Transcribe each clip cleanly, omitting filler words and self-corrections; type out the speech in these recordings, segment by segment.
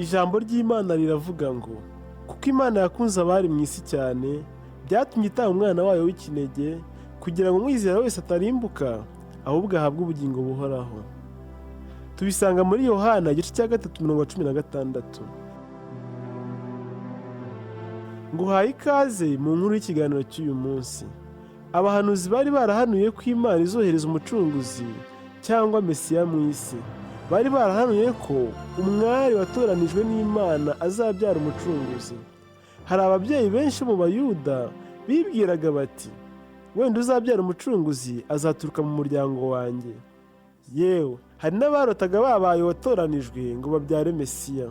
ijambo ry'Imana riravuga ngo kuko Imana yakunze abari mu isi cyane byatumye itanga umwana wayo w'ikinege kugira ngo umwizera wese atarimbuka ahubwo ahabwe ubugingo buhoraho. Tubisanga muri Yohana igice cya 3:16. Nguhaye ikaze mu nkuru y'ikiganiro cy'uyu munsi. Abahanuzi bari barahanuye ko Imana izohereza umucunguzi cyangwa Mesiya mu isi. Bari barahanuye ko umwari watoranijwe n'Imana azabyara umucunguzi. Hari ababyeyi benshi mu Bayuda bibwiraga bati wenda uzabyara umucunguzi azaturuka mu muryango wanjye. Yewe hari n'abarotaga babaye watoranijwe ngo babyare Mesiya.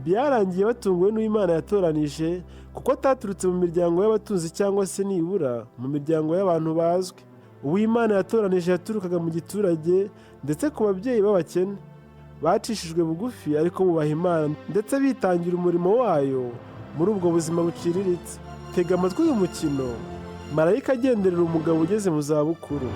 Byarangiye batunguwe n'Imana yatoranije kuko ataturutse mu miryango y'abatunzi cyangwa se nibura mu miryango y'abantu bazwi. Uw'Imana yatoranije yaturukaga mu giturage ndetse ku babyeyi b'abakene. Bacishijwe bugufi ariko bubaha Imana ndetse bitangira umurimo wayo muri ubwo buzima buciriritse. Tega amatwi uyu mukino, marayika agenderera umugabo ugeze mu zabukuru.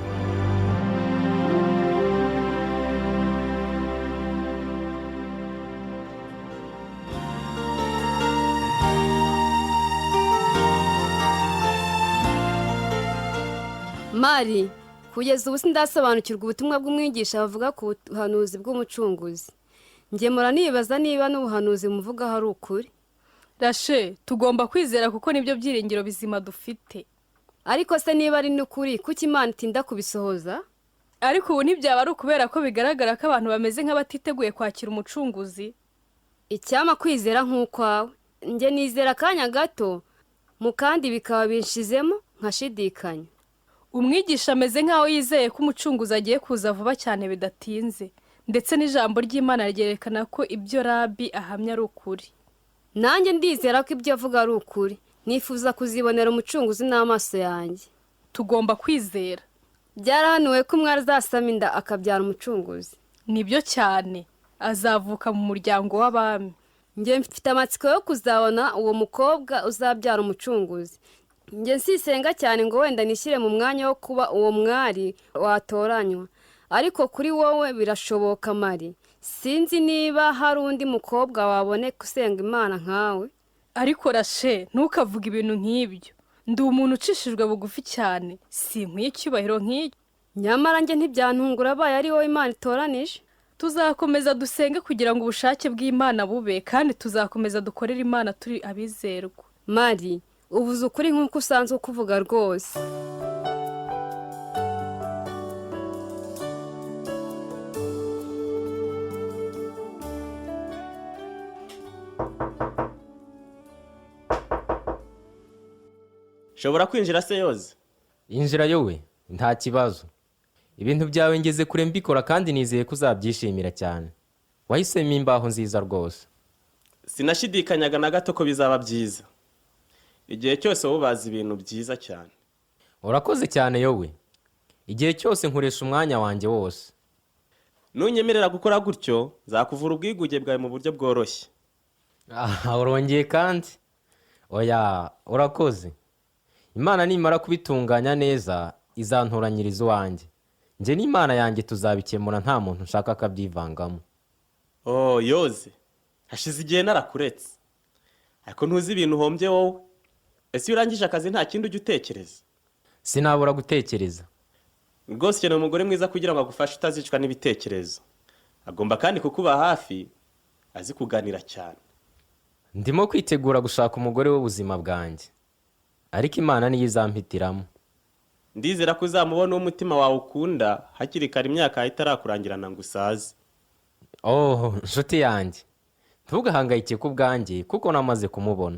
Mari, kugeza ubu sindasobanukirwa ubutumwa bw'umwigisha bavuga ku buhanuzi bw'umucunguzi. Njye mpora nibaza niba n'ubuhanuzi muvuga hari ukuri. Rashe, tugomba kwizera kuko nibyo byiringiro bizima dufite. Ariko se niba ari n'ukuri kuki Imana itinda kubisohoza? Ariko ubu ntibyaba ari ukubera ko bigaragara ko abantu bameze nk'abatiteguye kwakira umucunguzi. Icyama kwizera nk'ukwawe. Njye nizera akanya gato mu kandi bikaba binshizemo nkashidikanya. Umwigisha ameze nk'aho yizeye ko umucunguzi agiye kuza vuba cyane bidatinze, ndetse n'ijambo ry'Imana ryerekana ko ibyo Rabi ahamya ari ukuri. Nanjye ndizera ko ibyo avuga ari ukuri. Nifuza kuzibonera umucunguzi n'amaso yanjye. Tugomba kwizera. Byarahanuwe ko umwari azasama inda akabyara umucunguzi. Nibyo cyane. Azavuka mu muryango w'abami. Njye mfite amatsiko yo kuzabona uwo mukobwa uzabyara umucunguzi. Njye nsisenga cyane ngo wenda nishyire mu mwanya wo kuba uwo mwari watoranywa. Ariko kuri wowe birashoboka Mari. Sinzi niba hari undi mukobwa waboneka usenga Imana nkawe. Ariko Rashe, ntukavuga ibintu nk'ibyo. Ndi umuntu ucishijwe bugufi cyane. Sinkwiye icyubahiro nk'icyo. Nyamara njye ntibyantungura abaye ari wowe Imana itoranije. Tuzakomeza dusenge kugira ngo ubushake bw'Imana bube, kandi tuzakomeza dukorera Imana turi abizerwa. Mari, uvuze ukuri nk'uko usanzwe kuvuga rwose. Shobora kwinjira se yoze? Injira yowe, nta kibazo. Ibintu byawe ngeze kure mbikora kandi nizeye ko uzabyishimira cyane. Wahisemo imbaho nziza rwose. Sinashidikanyaga na gato ko bizaba byiza. Igihe cyose wubaza ibintu byiza cyane. Urakoze cyane yowe. Igihe cyose nkoresha umwanya wanjye wose. Nunyemerera gukora gutyo, zakuvura ubwiguge bwawe mu buryo bworoshye. Urongeye kandi? Oya, urakoze. Imana nimara kubitunganya neza izantoranyiriza uwanjye. Nje n'Imana yanjye tuzabikemura nta muntu nshaka akabyivangamo. Oh yoze, hashize igihe narakuretse. Ariko ntuzi ibintu uhombye wowe. Ese iyo urangije akazi nta kindi ujya utekereza? Sinabura gutekereza. Rwose cyane umugore mwiza kugira ngo agufashe utazicwa n'ibitekerezo. Agomba kandi kukuba hafi, azi kuganira cyane. Ndimo kwitegura gushaka umugore w'ubuzima bwanjye. Ariko Imana niyo izampitiramo. Ndizera ko uzamubona umutima wawe ukunda hakiri kare imyaka itarakurangirana ngo usaze. Oh, nshuti yanjye. Ntugahangayike ku bwanjye kuko namaze kumubona.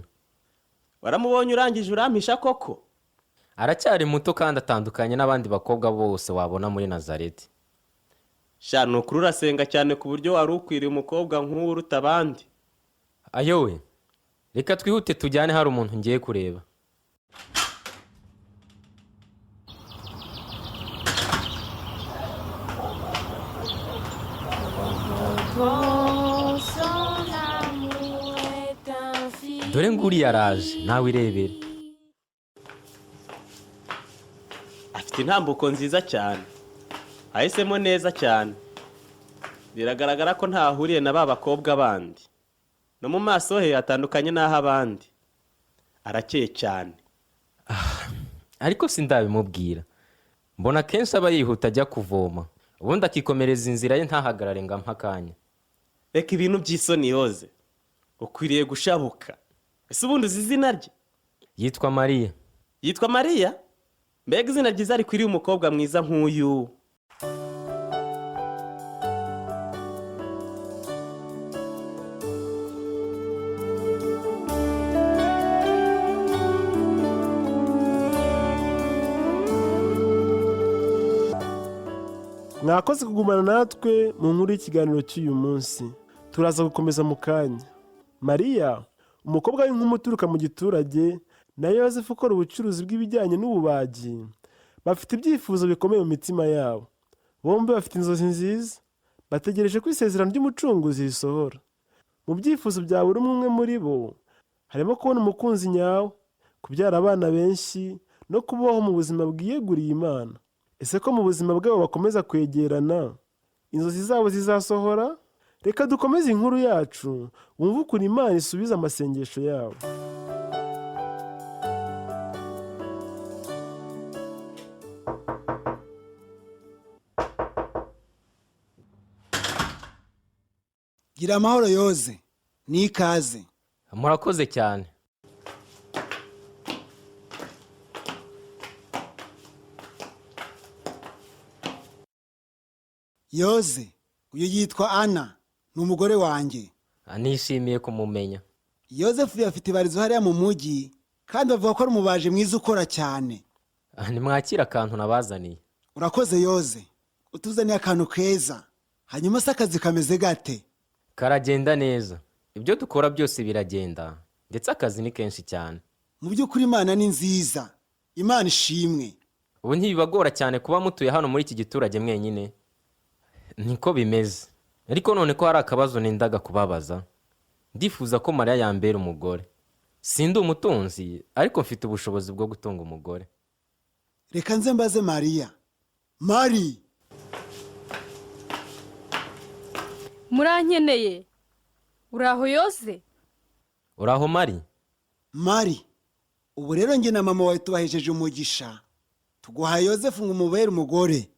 Waramubonye urangije urampisha koko? Aracyari muto kandi atandukanye n'abandi bakobwa bose wabona muri Nazareti. Sha nukuri urasenga cyane ku buryo wari ukwiriye umukobwa nk'uwo uruta abandi. Ayowe, reka twihute tujyane hari umuntu ngiye kureba. Dore nguri yaraje, nawe irebere. Afite intambuko nziza cyane. Ahisemo neza cyane. Biragaragara ko ntahuriye na ba bakobwa bandi. no mu maso he atandukanye n'ah'abandi. Arakeye cyane. ariko sindabimubwira. Mbona kenshi aba yihuta ajya kuvoma, ubundi akikomereza inzira ye ntahagarare ngo ampe akanya. Reka ibintu by'isoni Yoze. Ukwiriye gushabuka. Ese ubundi uzi izina rye? Yitwa Mariya. Yitwa Mariya? Mbega izina ryiza rikwiriye umukobwa mwiza nk'uyu. mwakoze kugumana natwe mu nkuru y'ikiganiro cy'uyu munsi. Turaza gukomeza mu kanya. Mariya, umukobwa w'inkumi uturuka mu giturage, na Yozefu ukora ubucuruzi bw'ibijyanye n'ububaji, bafite ibyifuzo bikomeye mu mitima yabo. Bombi bafite inzozi nziza, bategereje ko isezerano ry'umucunguzi risohora. Mu byifuzo bya buri umwe muri bo harimo kubona umukunzi nyawe, kubyara abana benshi no kubaho mu buzima bwiyeguriye Imana. Ese ko mu buzima bwabo bakomeza kwegerana, inzozi zabo zizasohora? Reka dukomeze inkuru yacu, wumve ukuntu Imana isubiza amasengesho yabo. Gira amahoro Yoze, ni ikaze. Murakoze cyane. Yoze, uyu yitwa Ana, ni umugore wanjye. Nishimiye kumumenya. Yozefu yafite ibarizo hariya mu mujyi, kandi bavuga ko ari umubaji mwiza ukora cyane. Nimwakira akantu nabazaniye. Urakoze Yoze, utuzaniye akantu keza. Hanyuma se akazi kameze gate? Karagenda neza. Ibyo dukora byose biragenda, ndetse akazi ni kenshi cyane. Mu by'ukuri Imana ni nziza. Imana ishimwe. Ubu ntibibagora cyane kuba mutuye hano muri iki giturage mwenyine. Niko bimeze. Ariko none ko hari akabazo nendaga kubabaza. Ndifuza ko Mariya yambera umugore. Sindi umutunzi, ariko mfite ubushobozi bwo gutunga umugore. Reka nze mbaze Mariya. Mari! Murankeneye? Uraho Yoze? Uraho Mari? Mari, ubu rero njye na mama wawe tubahejeje umugisha. Tuguha Yozefu ngo umubere umugore.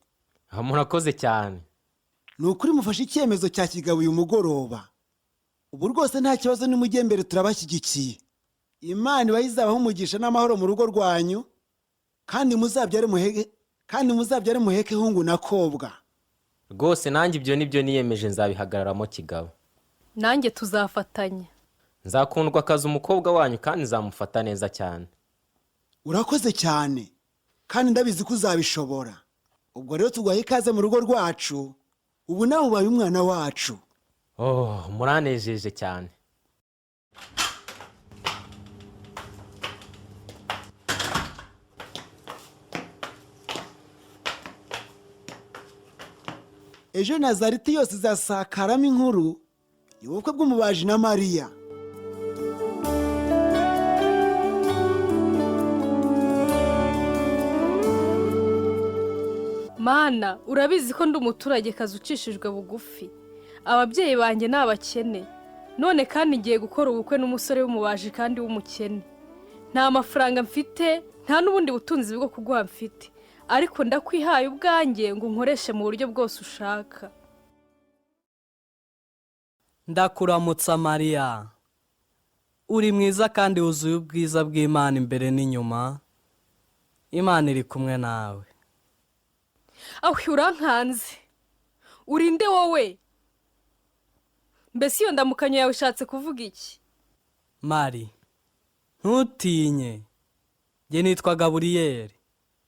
Murakoze cyane. Ni ukuri mufashe icyemezo cya kigabo uyu mugoroba. Ubu rwose nta kibazo nimujye mbere turabashyigikiye. Imana iba izabaho umugisha n'amahoro mu rugo rwanyu, kandi muzabyare muheke hungu na kobwa. Rwose nanjye ibyo nibyo niyemeje nzabihagararamo kigabo. Nanjye tuzafatanya. Nzakundwa akazi umukobwa wanyu kandi nzamufata neza cyane. Urakoze cyane, kandi ndabizi ko uzabishobora. Ubwo rero tuguhaye ikaze mu rugo rwacu. Ubu nawe ubaye umwana wacu. Muranejeje cyane. Ejo Nazareti yose izasakaramo inkuru y'ubukwe bw'umubaji na Mariya. Mana, urabizi ko ndi umuturage kazi ucishijwe bugufi. Ababyeyi banjye ni abakene. None kandi ngiye gukora ubukwe n'umusore w'umubaji kandi w'umukene. Nta mafaranga mfite, nta n'ubundi butunzi bwo kuguha mfite. Ariko ndakwihaye ubwanjye ngo unkoreshe mu buryo bwose ushaka. Ndakuramutsa Mariya. Uri mwiza kandi wuzuye ubwiza bw'Imana imbere n'inyuma. Imana iri kumwe nawe. Urankanze. Urinde wowe? Mbese iyo ndamukanyo yawe ushatse kuvuga iki? Mari, ntutinye. Njye nitwa Gaburiyeli.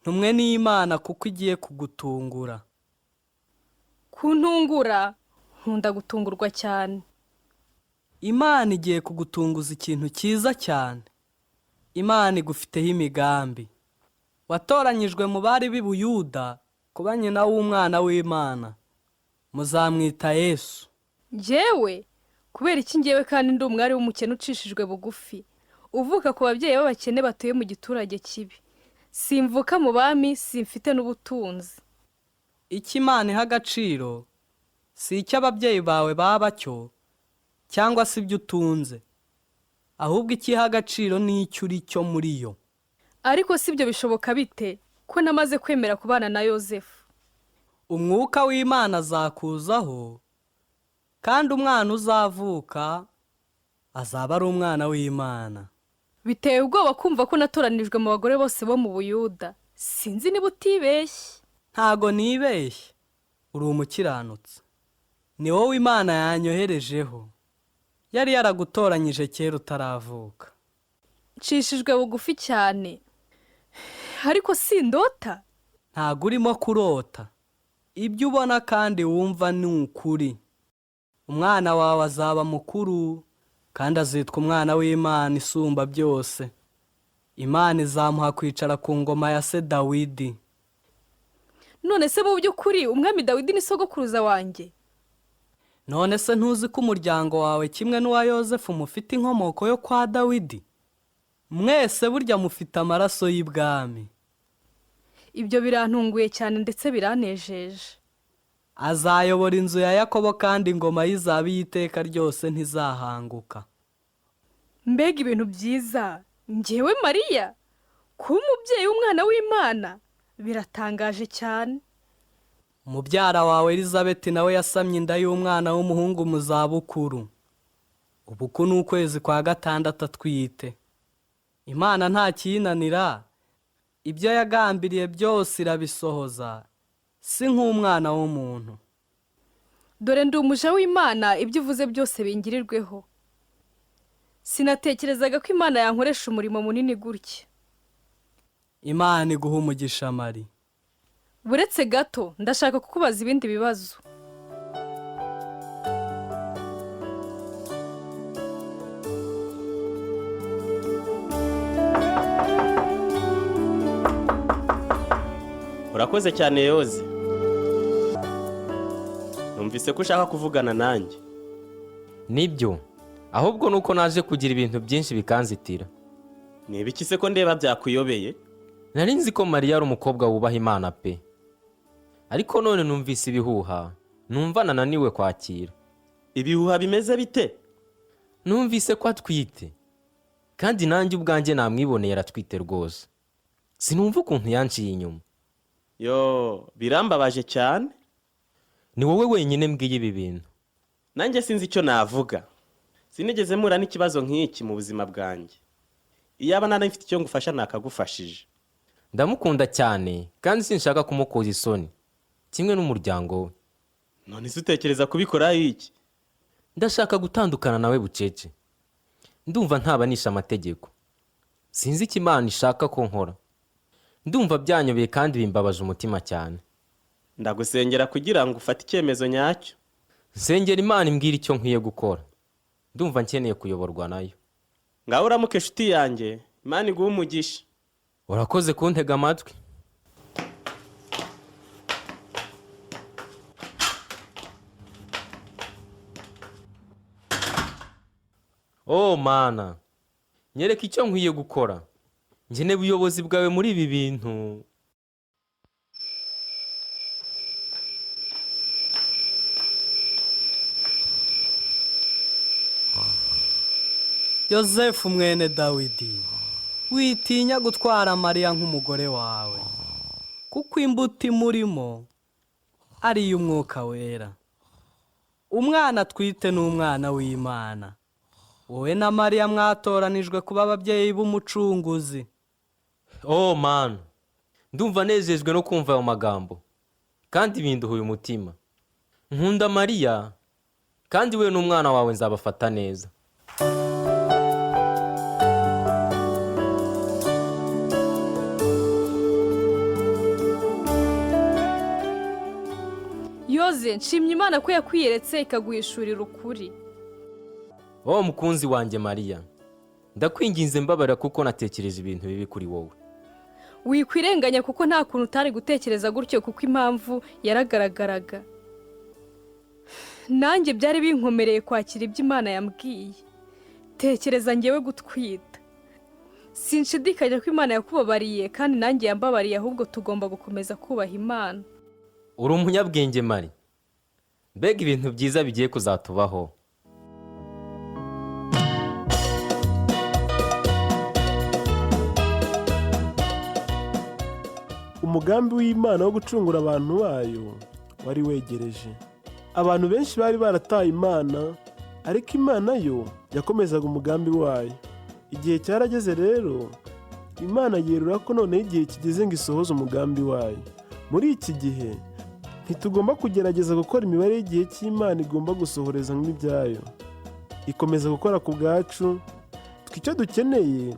Ntumwe n'Imana kuko igiye kugutungura. Kuntungura? Nkunda gutungurwa cyane. Imana igiye kugutunguza ikintu cyiza cyane. Imana igufiteho imigambi. Watoranyijwe mu bari b'i Buyuda kuba nyina w'umwana w'Imana. Muzamwita Yesu. Njyewe? Kubera iki njyewe kandi ndi umwari w'umukene ucishijwe bugufi, uvuka ku babyeyi b'abakene batuye mu giturage kibi. Simvuka mu bami, simfite n'ubutunzi. Icyo Imana iha agaciro si icyo ababyeyi bawe baba cyo, cyangwa se ibyo utunze, ahubwo ikiha agaciro ni icyo uri cyo muri yo. ariko si ibyo bishoboka bite ko namaze kwemera kubana na yosefu? Umwuka w'Imana azakuzaho, kandi umwana uzavuka azaba ari umwana w'Imana. Biteye ubwoba kumva ko natoranijwe mu bagore bose bo mu Buyuda. Sinzi niba utibeshye. Ntago nibeshye, uri umukiranutsi. Ni wowe Imana yanyoherejeho. Yari yaragutoranyije kera utaravuka. Nshishijwe bugufi cyane. Ariko sindota. Ntago urimo kurota. Ibyo ubona kandi wumva ni ukuri. Umwana wawe azaba mukuru, kandi azitwa umwana w'Imana isumba byose. Imana izamuha kwicara ku ngoma ya se Dawidi. None se mu by'ukuri umwami Dawidi ni sogokuruza wanjye? None se ntuzi ko umuryango wawe kimwe n'uwa Yosefu mufite inkomoko yo kwa Dawidi? Mwese burya mufite amaraso y'ibwami. Ibyo birantunguye cyane ndetse biranejeje. Azayobora inzu ya Yakobo, kandi ingoma y'izaba y'iteka ryose ntizahanguka. Mbega ibintu byiza! Njyewe Mariya, kuba umubyeyi w'umwana w'Imana, biratangaje cyane. Mubyara wawe Elizabeti nawe yasamye inda y'umwana w'umuhungu mu zabukuru. Ubu ni ukwezi kwa 6 atwite. Imana nta kiyinanira, ibyo yagambiriye byose irabisohoza, si nk'umwana w'umuntu. Dore ndi umuja w'Imana, ibyo uvuze byose bingirirweho. Sinatekerezaga ko Imana yankoresha umurimo munini gutya. Imana iguha umugisha Mari. Buretse gato, ndashaka kukubaza ibindi bibazo. Urakoze cyane Yoze. Numvise ko ushaka kuvugana nanjye. Nibyo, ahubwo nuko naje kugira ibintu byinshi bikanzitira. Ni ibiki se ko ndeba byakuyobeye? Nari nzi ko Mariya ari umukobwa wubaha Imana pe. Ariko none numvise ibihuha, numva nananiwe kwakira. Ibihuha bimeze bite? Numvise ko atwite, kandi nanjye ubwanjye namwiboneye aratwite rwose. Sinumva ukuntu yanciye inyuma. Yo, birambabaje cyane. Ni wowe wenyine mbwiye ibi bintu. Nanjye sinzi icyo navuga. Sinigeze mpura n'ikibazo nk'iki mu buzima bwanjye. Iyaba nanafite icyo ngufasha nakagufashije. Ndamukunda cyane, kandi sinshaka kumukoza isoni, kimwe n'umuryango we. None se utekereza kubikora iki? Ndashaka gutandukana nawe bucece. Ndumva ntabanisha amategeko. Sinzi icyo Imana ishaka ko nkora. Ndumva byanyobeye kandi bimbabaje umutima cyane. Ndagusengera kugira ngo ufate icyemezo nyacyo. Nsengera Imana imbwira icyo nkwiye gukora. Ndumva nkeneye kuyoborwa nayo. Ngaho uramuke nshuti yanjye, Imana iguhe umugisha. Urakoze kuntega amatwi. Oh Mana, nyereka icyo nkwiye gukora. Nkeneye ubuyobozi bwawe muri ibi bintu. Yosefu mwene Dawidi, witinya gutwara Mariya nk'umugore wawe, kuko imbuto imurimo ari iy'Umwuka Wera. Umwana atwite ni umwana w'Imana. Wowe na Mariya mwatoranijwe kuba ababyeyi b'umucunguzi. Oh Mana, ndumva nezejwe no kumva ayo magambo, kandi binduhuye umutima. Nkunda Mariya, kandi we n'umwana wawe nzabafata neza. Yoze, nshimye Imana ko yakwiyeretse ikaguhishurira ukuri. Oh mukunzi wanjye Mariya, ndakwinginze mbabarira kuko natekereje ibintu bibi kuri wowe. Wikwirenganya kuko nta kuntu utari gutekereza gutyo, kuko impamvu yaragaragaraga. Nanjye byari binkomereye kwakira ibyo Imana yambwiye. Tekereza ngewe gutwita. Sinshidikanya ko Imana yakubabariye, kandi nanjye yambabariye, ahubwo tugomba gukomeza kubaha Imana. Uri umunyabwenge Mari. Mbega ibintu byiza bigiye kuzatubaho. umugambi w'Imana wo gucungura abantu bayo wari wegereje. Abantu benshi bari barataye Imana, ariko Imana yo yakomezaga umugambi wayo. Igihe cyarageze rero, Imana yerura ko noneho igihe kigeze ngo isohoze umugambi wayo. Muri iki gihe ntitugomba kugerageza gukora imibare y'igihe cy'Imana igomba gusohoreza nk'ibyayo. Ikomeza gukora ku bwacu, icyo dukeneye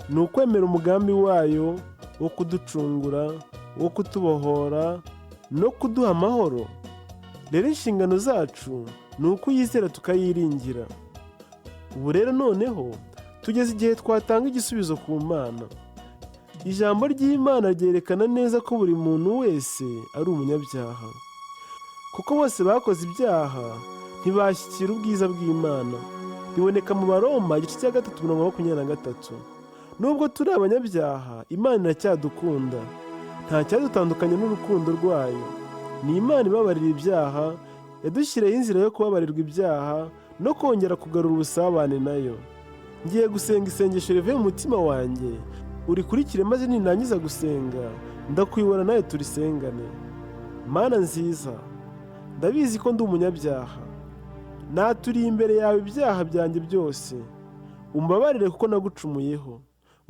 ni ukwemera umugambi wayo wo kuducungura, wo kutubohora no kuduha amahoro. Rero inshingano zacu ni ukuyizera tukayiringira. Ubu rero noneho tugeze igihe twatanga igisubizo ku Mana. Ijambo ry'Imana ryerekana neza ko buri muntu wese ari umunyabyaha, kuko bose bakoze ibyaha ntibashyikira ubwiza bw'Imana. Biboneka mu Baroma igice cya 3:23. Nubwo turi abanyabyaha, Imana iracyadukunda. Nta cyadutandukanya n'urukundo rwayo. Ni Imana ibabarira ibyaha, yadushyiriyeho inzira yo kubabarirwa ibyaha no kongera kugarura ubusabane nayo. Ngiye gusenga isengesho rivuye mu mutima wanjye, urikurikire maze ninangiza gusenga ndakuyobora nawe turisengane. Mana nziza, ndabizi ko ndi umunyabyaha. Naturiye imbere yawe ibyaha byanjye byose. Umbabarire kuko nagucumuyeho.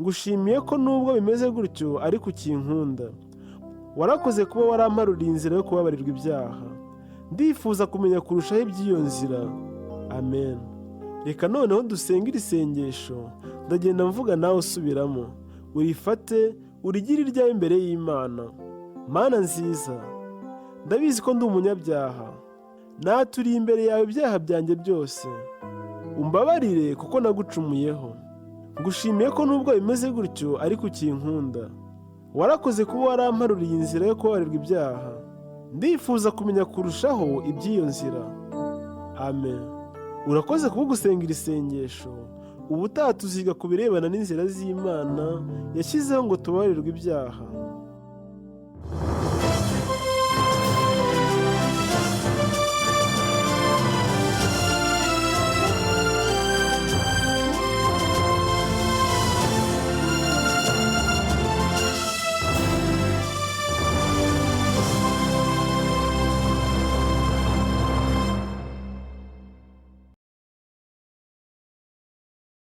Ngushimiye ko nubwo bimeze gutyo ariko ukinkunda. Warakoze kuba waramparuriye inzira yo kubabarirwa ibyaha. Ndifuza kumenya kurushaho iby'iyo nzira. Amen. Reka noneho dusenge iri sengesho, ndagenda mvuga nawe usubiramo. Urifate, urigire iryawe imbere y'Imana. Mana nziza, ndabizi ko ndi umunyabyaha. Naturiye imbere yawe ibyaha byanjye byose. Umbabarire kuko nagucumuyeho. Ngushimiye ko nubwo bimeze gutyo ariko ukinkunda. Warakoze kuba waramparuriye inzira yo kubabarirwa ibyaha. Ndifuza kumenya kurushaho iby'iyo nzira. Amen. Urakoze kuba gusenga iri sengesho. Ubutaha tuziga ku birebana n'inzira z'Imana yashyizeho ngo tubabarirwe ibyaha.